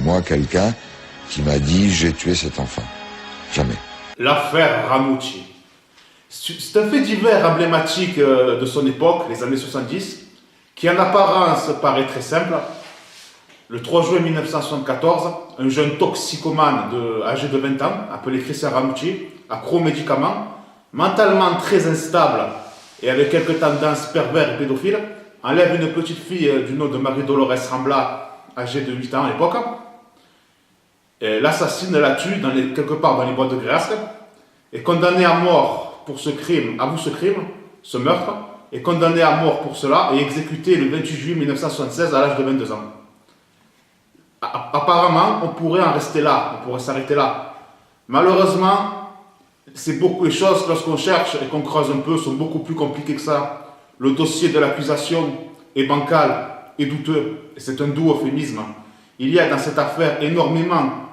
moi quelqu'un qui m'a dit j'ai tué cet enfant. Jamais. L'affaire Ranucci. C'est un fait divers emblématique de son époque, les années 70, qui en apparence paraît très simple. Le 3 juin 1974, un jeune toxicomane âgé de 20 ans, appelé Christian Ranucci, accro aux médicaments, mentalement très instable et avec quelques tendances pervers et pédophiles, enlève une petite fille du nom de Marie-Dolores Rambla, âgée de 8 ans à l'époque, l'assassine, la tue quelque part dans les bois de Grasse, est condamné à mort pour ce crime, avoue ce crime, ce meurtre, est condamné à mort pour cela et exécuté le 28 juillet 1976 à l'âge de 22 ans. Apparemment, on pourrait en rester là, on pourrait s'arrêter là. Malheureusement, les choses, lorsqu'on cherche et qu'on creuse un peu, sont beaucoup plus compliquées que ça. Le dossier de l'accusation est bancal et douteux, et c'est un doux euphémisme. Il y a dans cette affaire énormément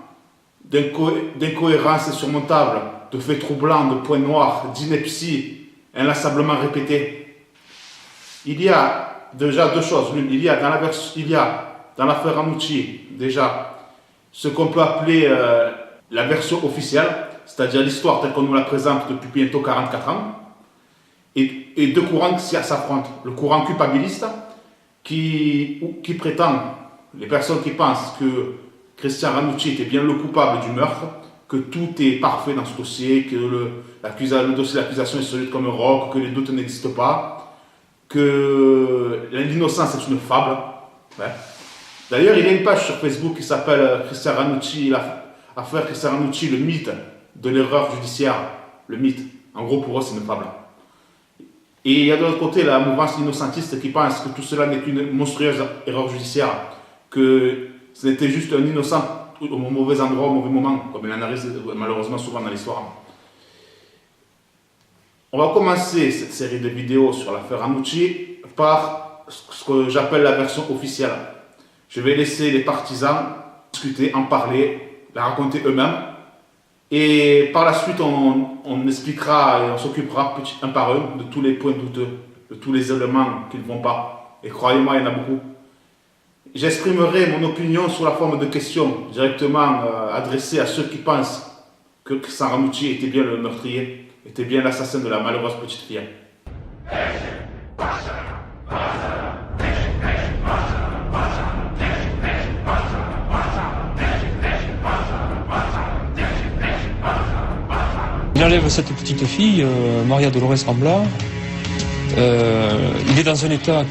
d'incohérences insurmontables, de faits troublants, de points noirs, d'inepties inlassablement répétées. Il y a déjà deux choses. L'une, il y a dans l'affaire Ranucci, déjà, ce qu'on peut appeler la version officielle, c'est-à-dire l'histoire telle qu'on nous la présente depuis bientôt 44 ans, et deux courants qui s'affrontent. Le courant culpabiliste, qui prétend, les personnes qui pensent que Christian Ranucci était bien le coupable du meurtre, que tout est parfait dans ce dossier, que le dossier d'accusation est solide comme un roc, que les doutes n'existent pas, que l'innocence est une fable. Ouais. D'ailleurs, il y a une page sur Facebook qui s'appelle Christian Ranucci, l'affaire Christian Ranucci, le mythe de l'erreur judiciaire. Le mythe. En gros, pour eux, c'est une fable. Et il y a de l'autre côté la mouvance innocentiste qui pense que tout cela n'est qu'une monstrueuse erreur judiciaire, que ce n'était juste un innocent au mauvais endroit, au mauvais moment, comme il en arrive malheureusement souvent dans l'histoire. On va commencer cette série de vidéos sur l'affaire Ranucci par ce que j'appelle la version officielle. Je vais laisser les partisans discuter, en parler, la raconter eux-mêmes. Et par la suite, on expliquera et on s'occupera un par un de tous les points douteux, de tous les éléments qui ne vont pas. Et croyez-moi, il y en a beaucoup. J'exprimerai mon opinion sous la forme de questions directement adressées à ceux qui pensent que Christian Ranucci était bien le meurtrier, était bien l'assassin de la malheureuse petite fille. Il enlève cette petite fille, Maria Dolores Rambla. Il est dans un état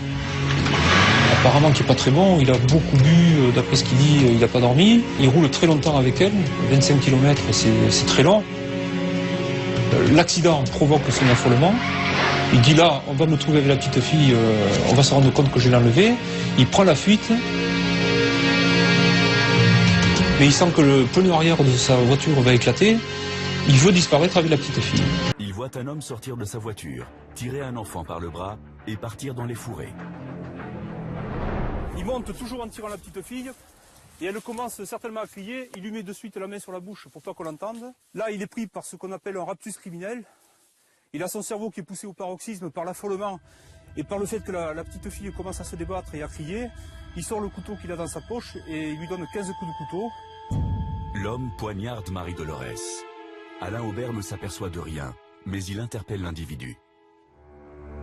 apparemment qui n'est pas très bon. Il a beaucoup bu, d'après ce qu'il dit, il n'a pas dormi. Il roule très longtemps avec elle, 25 km, c'est très long. L'accident provoque son affolement. Il dit là, on va me trouver avec la petite fille, on va se rendre compte que je l'ai enlevée. Il prend la fuite. Mais il sent que le pneu arrière de sa voiture va éclater. Il veut disparaître avec la petite fille. Il voit un homme sortir de sa voiture, tirer un enfant par le bras et partir dans les fourrés. Il monte toujours en tirant la petite fille et elle commence certainement à crier. Il lui met de suite la main sur la bouche pour pas qu'on l'entende. Là, il est pris par ce qu'on appelle un raptus criminel. Il a son cerveau qui est poussé au paroxysme par l'affolement et par le fait que la petite fille commence à se débattre et à crier. Il sort le couteau qu'il a dans sa poche et il lui donne 15 coups de couteau. L'homme poignarde Marie-Dolores. Alain Aubert ne s'aperçoit de rien, mais il interpelle l'individu.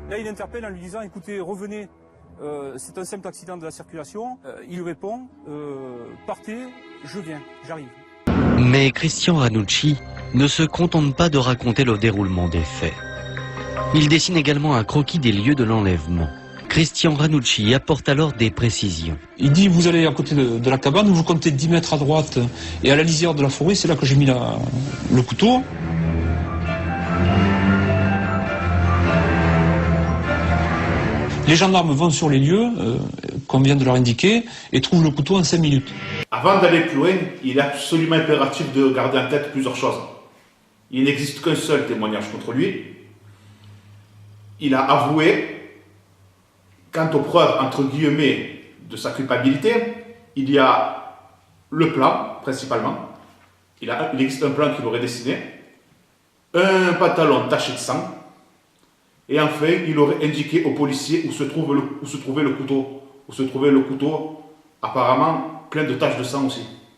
Là, il interpelle en lui disant « Écoutez, revenez, c'est un simple accident de la circulation. » Il répond « Partez, je viens, j'arrive. » Mais Christian Ranucci ne se contente pas de raconter le déroulement des faits. Il dessine également un croquis des lieux de l'enlèvement. Christian Ranucci apporte alors des précisions. Il dit, vous allez à côté de la cabane, vous comptez 10 mètres à droite et à la lisière de la forêt, c'est là que j'ai mis le couteau. Les gendarmes vont sur les lieux, comme vient de leur indiquer, et trouvent le couteau en 5 minutes. Avant d'aller plus loin, il est absolument impératif de garder en tête plusieurs choses. Il n'existe qu'un seul témoignage contre lui. Il a avoué. Quant aux preuves, entre guillemets, de sa culpabilité, il y a le plan, principalement. Il existe un plan qu'il aurait dessiné, un pantalon taché de sang, et enfin, il aurait indiqué aux policiers où se trouvait le couteau, apparemment plein de taches de sang aussi.